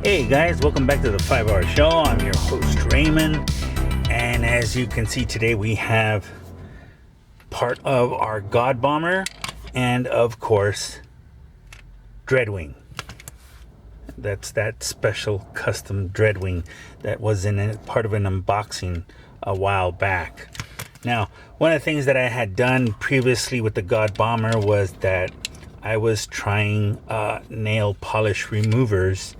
Hey guys, welcome back to the 5-Hour Show. I'm your host Raymond, and as you can see today we have part of our God Bomber and of course Dreadwing. That's that special custom Dreadwing that was in part of an unboxing a while back. Now, one of the things that I had done previously with the God Bomber was that I was trying nail polish removers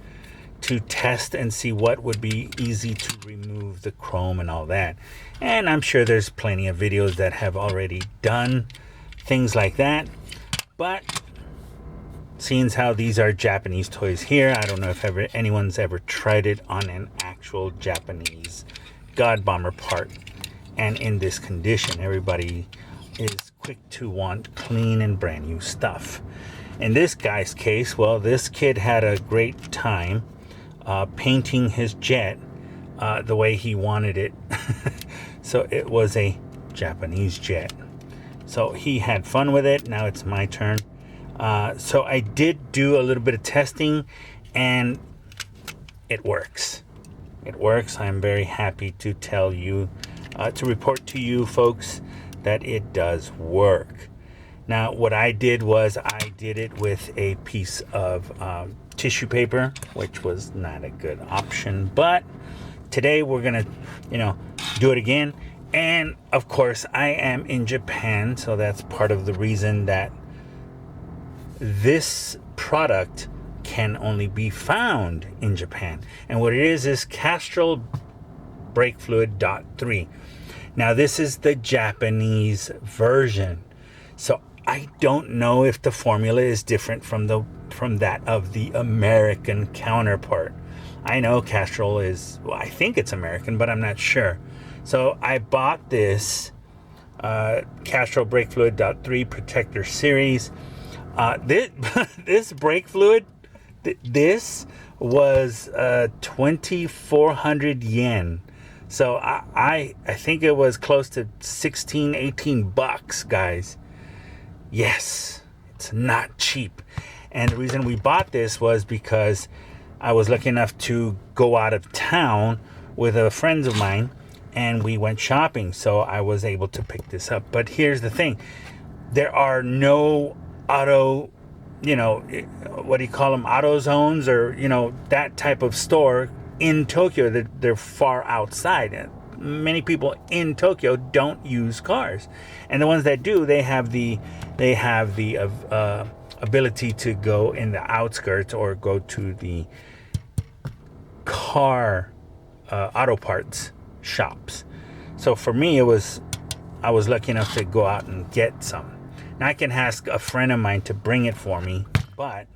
to test and see what would be easy to remove the chrome and all that. And I'm sure there's plenty of videos that have already done things like that. But seeing how these are Japanese toys here, I don't know if anyone's ever tried it on an actual Japanese God Bomber part. And in this condition, everybody is quick to want clean and brand new stuff. In this guy's case, well, this kid had a great time painting his jet the way he wanted it. So it was a Japanese jet. So he had fun with it. Now it's my turn. So I did do a little bit of testing, and it works. It works. I'm very happy to tell you, to report to you folks that it does work. Now, what I did was I did it with a piece of tissue paper, which was not a good option. But today we're gonna, do it again. And of course, I am in Japan, so that's part of the reason that this product can only be found in Japan. And what it is Castrol Brake Fluid Dot 3. Now, this is the Japanese version. So I don't know if the formula is different from that of the American counterpart. I know Castrol is, well, I think it's American, but I'm not sure. So I bought this Castrol Brake Fluid Dot 3 Protector Series. This brake fluid, this was 2,400 yen. So I think it was close to 16, 18 bucks, guys. Yes, it's not cheap. And the reason we bought this was because I was lucky enough to go out of town with a friend of mine, and we went shopping. So I was able to pick this up. But here's the thing. There are no auto, what do you call them? Auto zones or, that type of store in Tokyo. They're far outside. Many people in Tokyo don't use cars, and the ones that do, they have the ability to go in the outskirts or go to the car auto parts shops. So for me, I was lucky enough to go out and get some. Now I can ask a friend of mine to bring it for me, but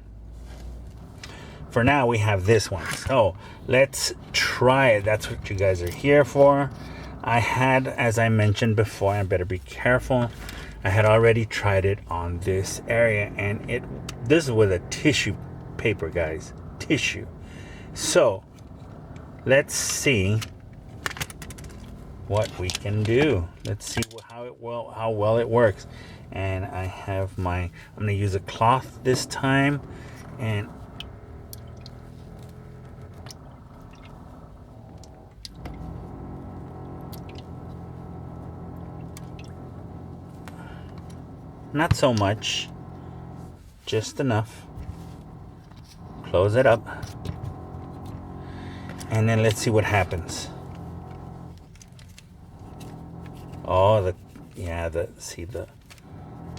for now we have this one. So let's try it. That's what you guys are here for. I had, as I mentioned before, I better be careful. I had already tried it on this area, and this is with a tissue paper, guys. Tissue. So let's see what we can do. Let's see how well it works. And I have I'm going to use a cloth this time, and not so much, just enough. Close it up, and then let's see what happens. Oh,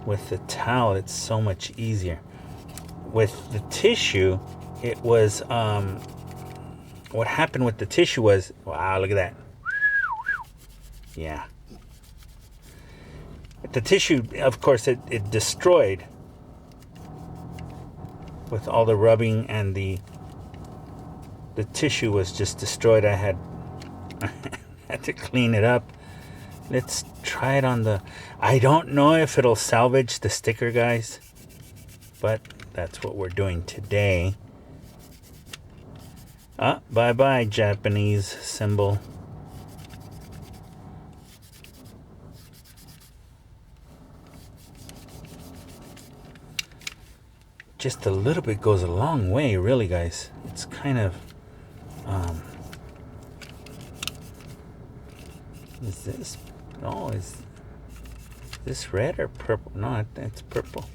with the towel, it's so much easier. With the tissue, it was, what happened with the tissue was, wow, look at that. Yeah. The tissue, of course, it destroyed with all the rubbing, and the tissue was just destroyed. I had to clean it up. Let's try it on I don't know if it'll salvage the sticker, guys, but that's what we're doing today. Bye-bye, Japanese symbol. Just a little bit goes a long way, really, guys. It's kind of Um, is this, oh, is this red or purple? No, it's purple.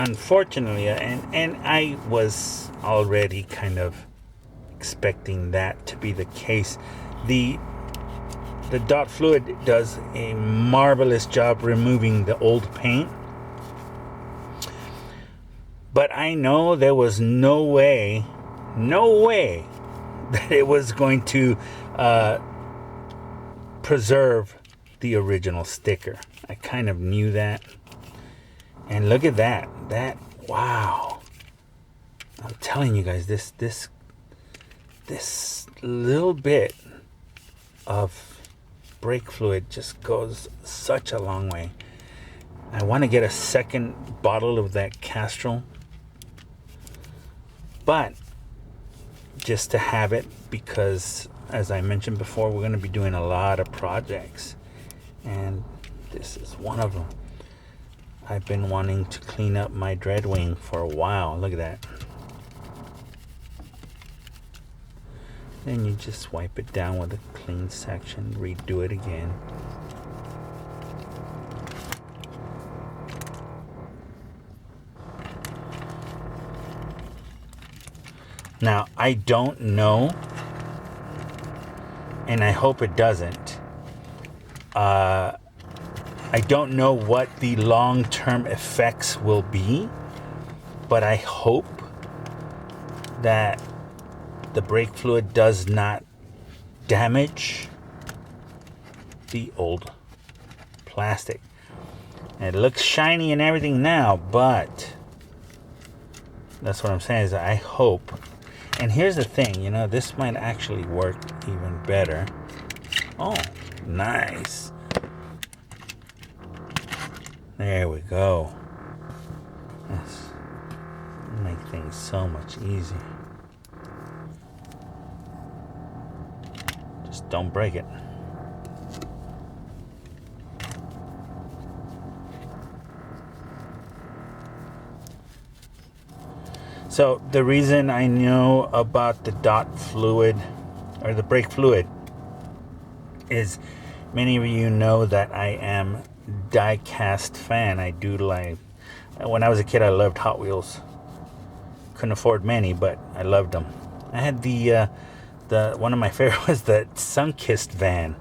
Unfortunately, and I was already kind of expecting that to be the case. The dot fluid does a marvelous job removing the old paint, but I know there was no way that it was going to preserve the original sticker. I kind of knew that. And look at that. Wow. I'm telling you guys, this little bit of brake fluid just goes such a long way. I want to get a second bottle of that Castrol, but just to have it, because as I mentioned before, we're going to be doing a lot of projects, and this is one of them. I've been wanting to clean up my Dreadwing for a while. Look at that. Then you just wipe it down with a clean section, redo it again. Now, I don't know, and I hope it doesn't. I don't know what the long-term effects will be, but I hope that the brake fluid does not damage the old plastic. And it looks shiny and everything now, but that's what I'm saying is I hope. And here's the thing, you know, this might actually work even better. Oh, nice. There we go. Let's make things so much easier. Just don't break it. So the reason I know about the dot fluid or the brake fluid is many of you know that I am die-cast fan. I do like, when I was a kid I loved Hot Wheels. Couldn't afford many, but I loved them. I had the one of my favorite was the Sunkissed van,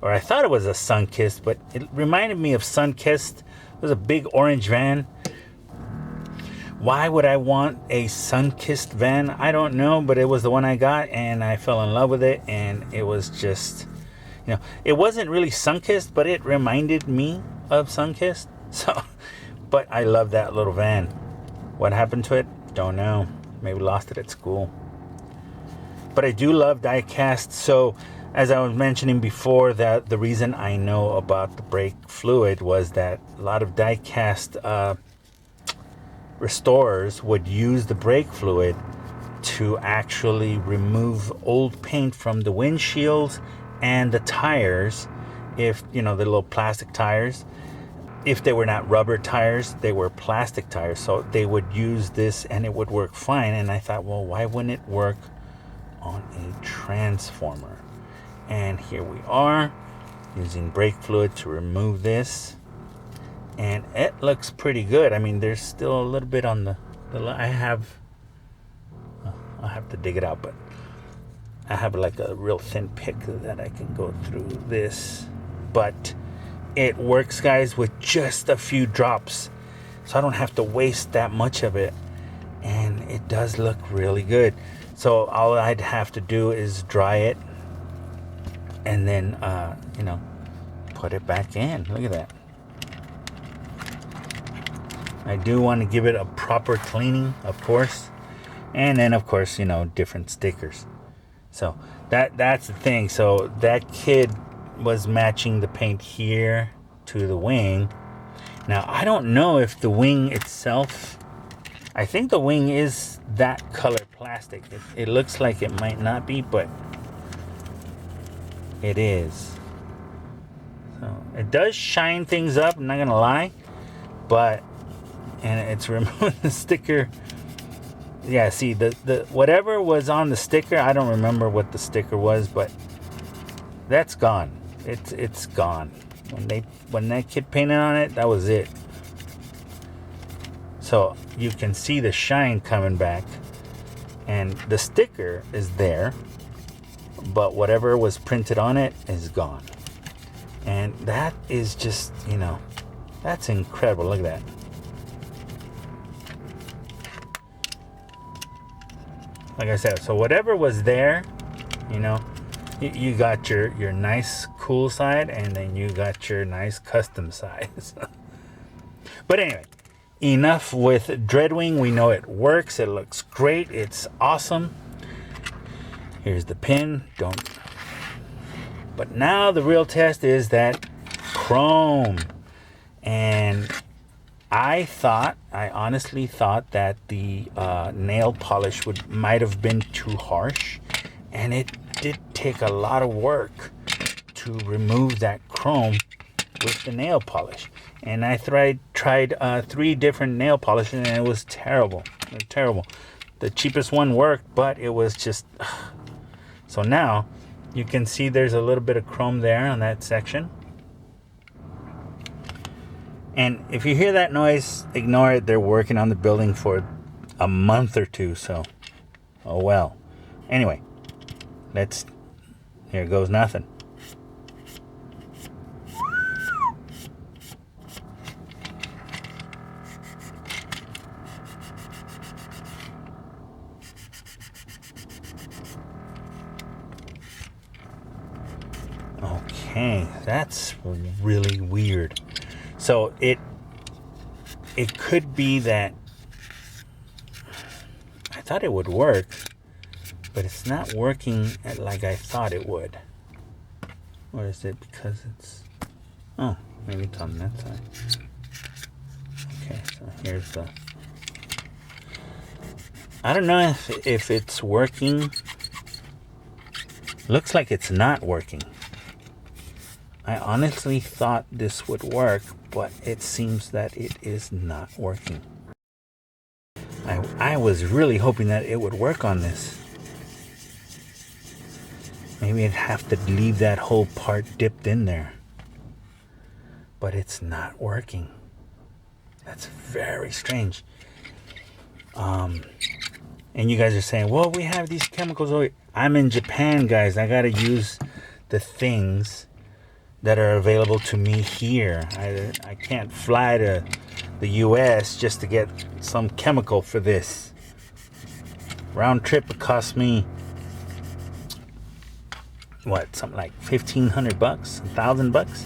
or I thought it was a Sunkissed, but it reminded me of Sunkissed. It was a big orange van. Why would I want a Sunkissed van? I don't know, but it was the one I got, and I fell in love with it, and it was just, you know, it wasn't really Sunkissed, but it reminded me of Sunkissed. So, but I love that little van. What happened to it? Don't know. Maybe lost it at school. But I do love die-cast. So, as I was mentioning before, that the reason I know about the brake fluid was that a lot of die-cast restorers would use the brake fluid to actually remove old paint from the windshields and the tires. If, you know, the little plastic tires, if they were not rubber tires, they were plastic tires. So they would use this and it would work fine. And I thought, well, why wouldn't it work on a transformer? And here we are using brake fluid to remove this, and it looks pretty good. I mean, there's still a little bit on the I'll have to dig it out, but I have like a real thin pick that I can go through this. But it works, guys, with just a few drops, so I don't have to waste that much of it, and it does look really good. So all I'd have to do is dry it and then you know, put it back in. Look at that. I do want to give it a proper cleaning, of course, and then of course, you know, different stickers. So that's the thing. So that kid was matching the paint here to the wing. Now I don't know if the wing itself I think the wing is that color plastic. It looks like it might not be, but it is. So it does shine things up, I'm not gonna lie, but, and it's removing the sticker. Yeah, see, the whatever was on the sticker, I don't remember what the sticker was, but that's gone. It's gone. When that kid painted on it, that was it. So you can see the shine coming back, and the sticker is there, but whatever was printed on it is gone. And that is just, you know, that's incredible. Look at that. Like I said, so whatever was there, you know, you got your nice cool side, and then you got your nice custom side. But anyway, enough with Dreadwing. We know it works. It looks great. It's awesome. Here's the pin. But now the real test is that chrome. And I honestly thought that the nail polish might have been too harsh, and it did take a lot of work to remove that chrome with the nail polish. And I tried 3 different nail polishes, and it was terrible. Terrible. The cheapest one worked, but it was just... So now you can see there's a little bit of chrome there on that section. And if you hear that noise, ignore it. They're working on the building for a month or 2, so oh well. Anyway, here goes nothing. Okay, that's really weird. So it could be that I thought it would work, but it's not working like I thought it would. Or is it because it's... Oh, maybe it's on that side. Okay, so here's the... I don't know if it's working. Looks like it's not working. I honestly thought this would work, but it seems that it is not working. I was really hoping that it would work on this. Maybe I'd have to leave that whole part dipped in there. But it's not working. That's very strange. And you guys are saying, well, we have these chemicals over here. I'm in Japan, guys. I gotta use the things that are available to me here. I can't fly to the US just to get some chemical for this. Round trip, it cost me what, something like $1,500, $1,000.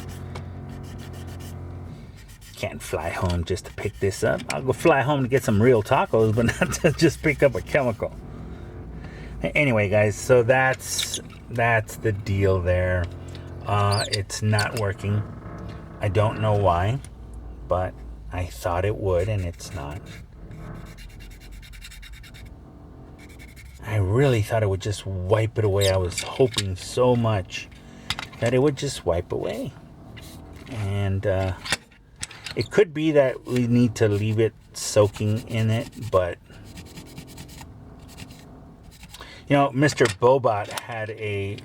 Can't fly home just to pick this up. I'll go fly home to get some real tacos, but not to just pick up a chemical. Anyway, guys, so that's the deal there. It's not working. I don't know why, but I thought it would, and it's not. I really thought it would just wipe it away. I was hoping so much that it would just wipe away. And it could be that we need to leave it soaking in it, but you know, Mr. Bobot had a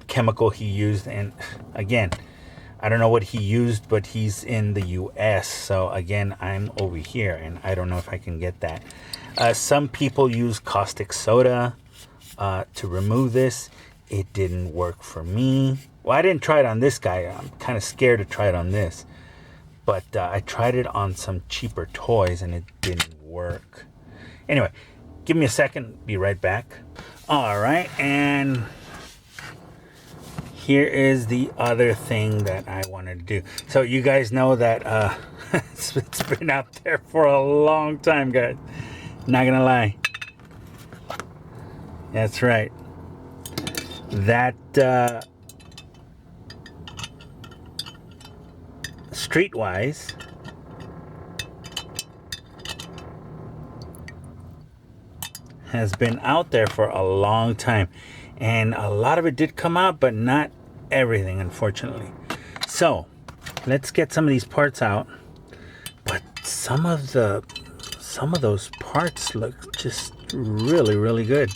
chemical he used, and again, I don't know what he used, but he's in the US, so again, I'm over here and I don't know if I can get that. Some people use caustic soda to remove this. It didn't work for me. Well, I didn't try it on this guy. I'm kind of scared to try it on this, but I tried it on some cheaper toys and it didn't work. Anyway, give me a second, be right back. All right, and here is the other thing that I wanted to do. So you guys know that it's been out there for a long time, guys. Not gonna lie. That's right. That Streetwise has been out there for a long time, and a lot of it did come out, but not everything, unfortunately. So let's get some of these parts out. But some of those parts look just really good.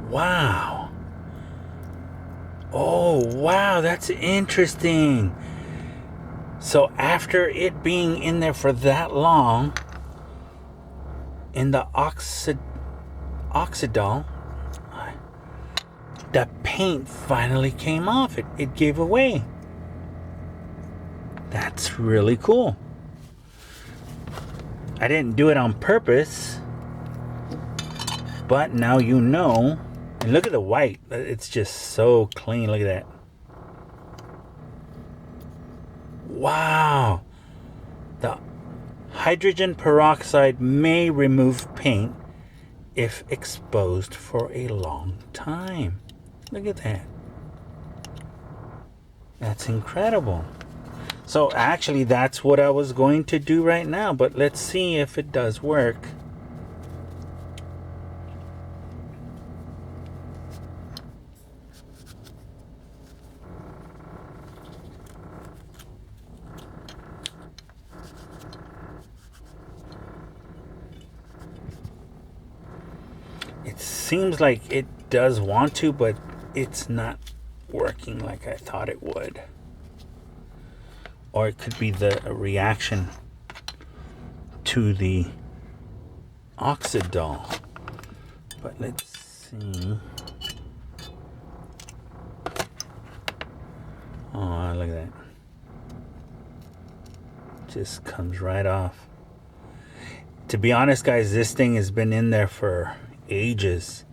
Wow. Oh, wow, that's interesting. So after it being in there for that long, in the oxidol, the paint finally came off. It gave away. That's really cool. I didn't do it on purpose, but now you know. And look at the white. It's just so clean. Look at that. Wow. The hydrogen peroxide may remove paint if exposed for a long time. Look at that. That's incredible. So actually that's what I was going to do right now, but let's see if it does work. It seems like it does want to, but it's not working like I thought it would. Or it could be the reaction to the oxidol. But let's see. Oh, look at that. Just comes right off. To be honest, guys, this thing has been in there for ages.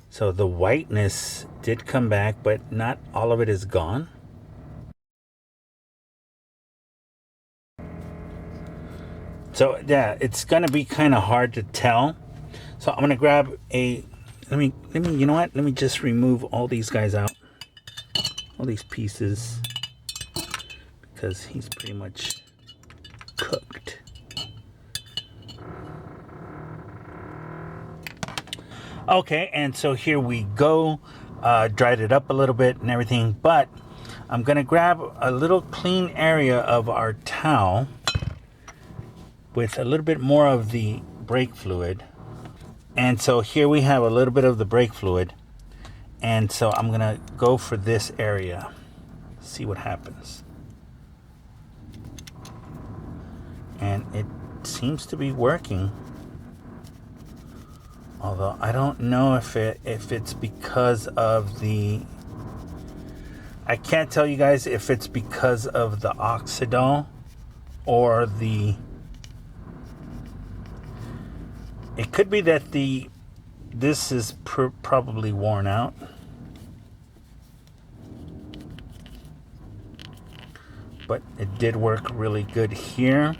So the whiteness did come back, but not all of it is gone. So yeah, it's gonna be kind of hard to tell. So I'm gonna grab a, let me, you know what? Let me just remove all these guys out, all these pieces, because he's pretty much cooked. Okay, and so here we go. Dried it up a little bit and everything, but I'm gonna grab a little clean area of our towel with a little bit more of the brake fluid. And so here we have a little bit of the brake fluid. And so I'm gonna go for this area, see what happens. And it seems to be working. Although I don't know if it's because of the, I can't tell you guys if it's because of the oxidol or the, it could be that this is probably worn out. But it did work really good here.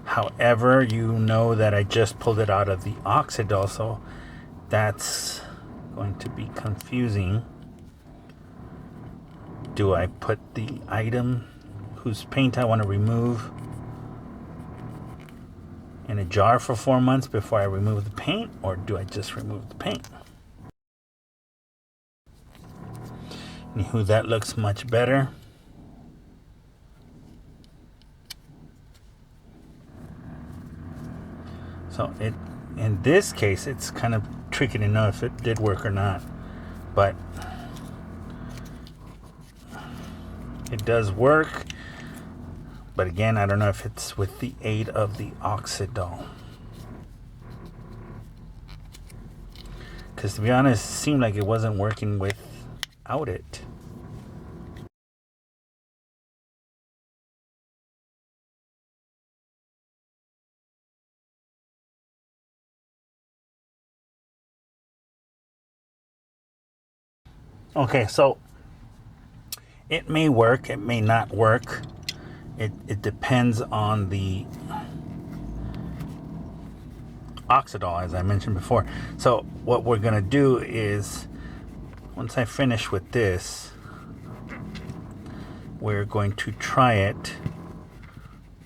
However, you know that I just pulled it out of the oxidol, so that's going to be confusing. Do I put the item whose paint I want to remove in a jar for 4 months before I remove the paint, or do I just remove the paint? Anywho, that looks much better. So in this case, it's kind of tricky to know if it did work or not, but it does work. But again, I don't know if it's with the aid of the oxidol. Because to be honest, it seemed like it wasn't working without it. Okay, so it may work, it may not work. It depends on the oxidol, as I mentioned before. So what we're gonna do is, once I finish with this, we're going to try it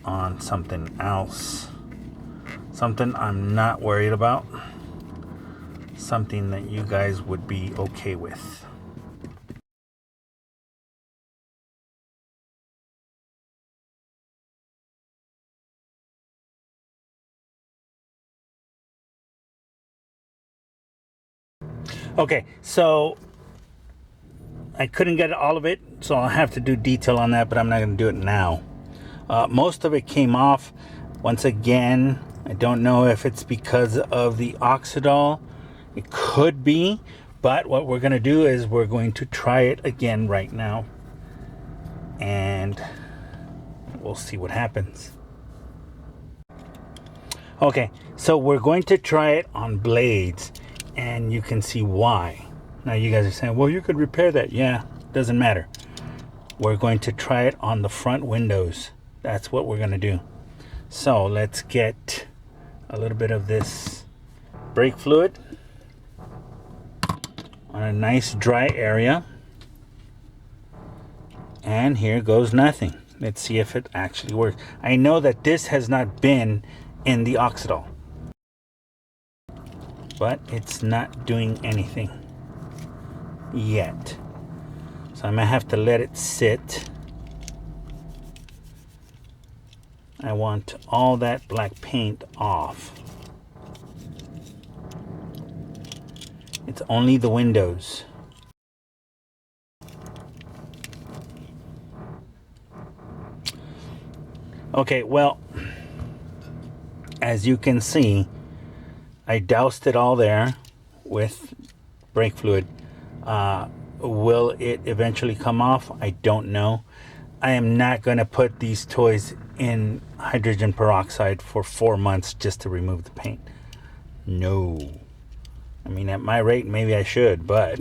on something else. Something I'm not worried about. Something that you guys would be okay with. Okay, so I couldn't get all of it, so I'll have to do detail on that, but I'm not going to do it now. Most of it came off. Once again, I don't know if it's because of the oxidol. It could be, but what we're going to do is we're going to try it again right now, and we'll see what happens. Okay, so we're going to try it on blades, and you can see why. Now you guys are saying, well, you could repair that. Yeah, doesn't matter. We're going to try it on the front windows. That's what we're going to do. So let's get a little bit of this brake fluid on a nice dry area. And here goes nothing. Let's see if it actually works. I know that this has not been in the oxidol, but it's not doing anything yet. So I'm gonna have to let it sit. I want all that black paint off. It's only the windows. Okay, well, as you can see, I doused it all there with brake fluid. Will it eventually come off? I don't know. I am not going to put these toys in hydrogen peroxide for 4 months just to remove the paint. No. I mean, at my rate, maybe I should, but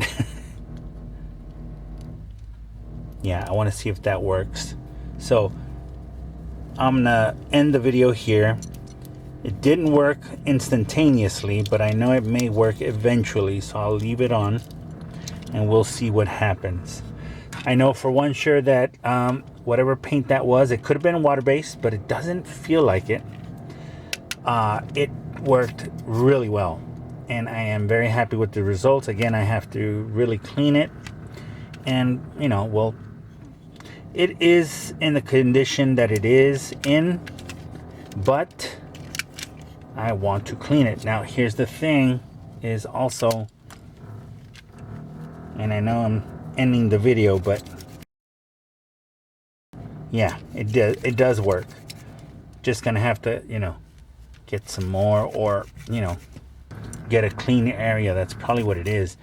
yeah, I want to see if that works. So I'm gonna end the video here. It didn't work instantaneously, but I know it may work eventually, so I'll leave it on and we'll see what happens. I know for one sure that whatever paint that was, it could have been water-based, but it doesn't feel like it. It worked really well, and I am very happy with the results. Again, I have to really clean it, and you know, well, it is in the condition that it is in, but I want to clean it. Now, here's the thing is also, and I know I'm ending the video, but yeah, it does work. Just gonna have to, you know, get some more, or, you know, get a clean area. That's probably what it is.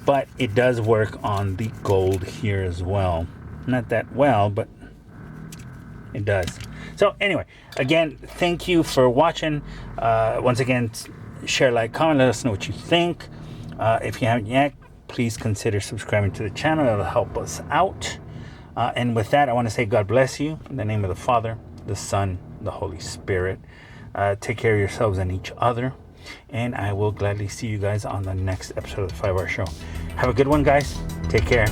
But it does work on the gold here as well. Not that well, but it does. So anyway, again, thank you for watching. Once again, share, like, comment, let us know what you think. If you haven't yet, please consider subscribing to the channel. It'll help us out. And with that, I want to say God bless you in the name of the Father, the Son, the Holy Spirit. Take care of yourselves and each other, and I will gladly see you guys on the next episode of the 5 Hour Show. Have a good one, guys. Take care.